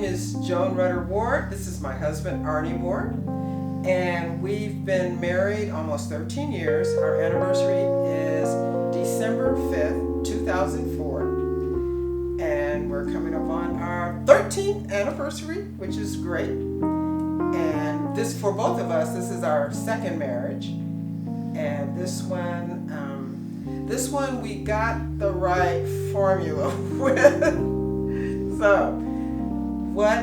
name is Joan Rudder Ward. This is my husband, Arnie Ward. And we've been married almost 13 years. Our anniversary is December 5th, 2004. And we're coming up on our 13th anniversary, which is great. And this, for both of us, this is our second marriage. And this one we got the right formula with. So, what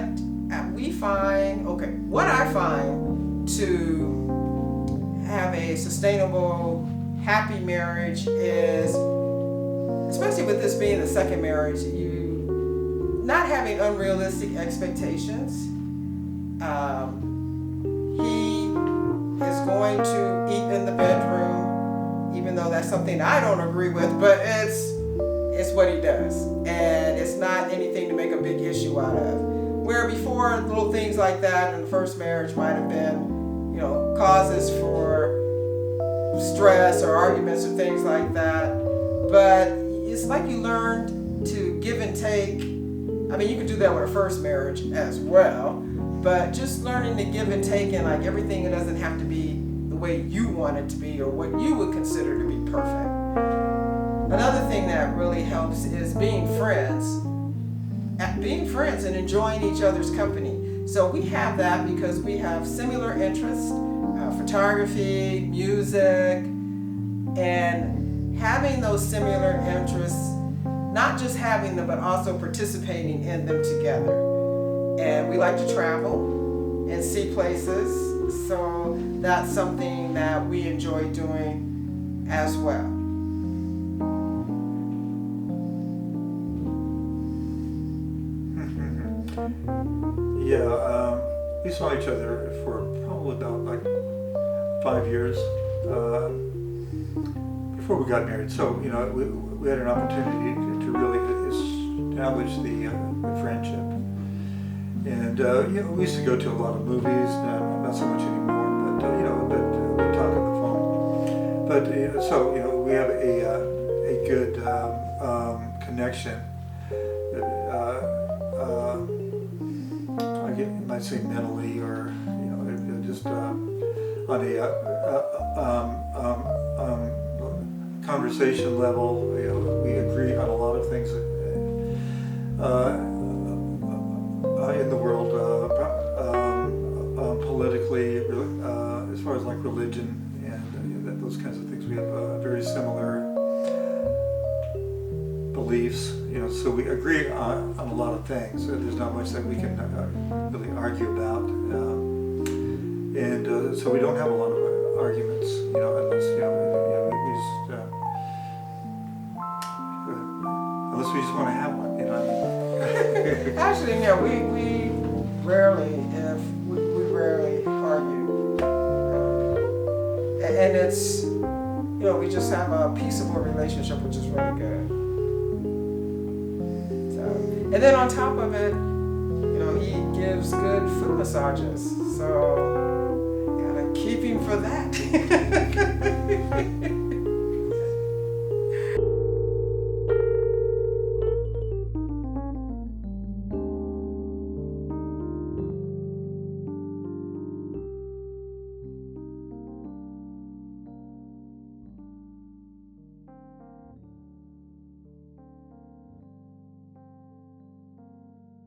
I find to have a sustainable, happy marriage is, especially with this being the second marriage, you not having unrealistic expectations. He is going to eat in the bedroom, even though that's something I don't agree with, but it's what he does, and it's not anything to make a big issue out of. Where before, little things like that in the first marriage might have been, causes for stress or arguments or things like that. But it's like you learned to give and take. I mean, you could do that with a first marriage as well, but just learning to give and take, and like everything, it doesn't have to be the way you want it to be or what you would consider to be perfect. Another thing that really helps is being friends and enjoying each other's company. So we have that because we have similar interests, photography, music, and having those similar interests, not just having them, but also participating in them together. And we like to travel and see places, so that's something that we enjoy doing as well. Yeah, we saw each other for probably about 5 years before we got married. So we had an opportunity to really establish the friendship. And we used to go to a lot of movies, not so much anymore, but we talk on the phone. But so we have a good connection. You might say mentally, or just on a conversation level. We agree on a lot of things in the world, politically, as far as like religion and those kinds of things. We have very similar beliefs, so we agree on a lot of things. There's not much that we can really argue about, and so we don't have a lot of arguments, unless we just want to have one, Actually, we rarely argue, and it's we just have a peaceable relationship, which is really good. And then on top of it, he gives good foot massages. So, gotta keep him for that.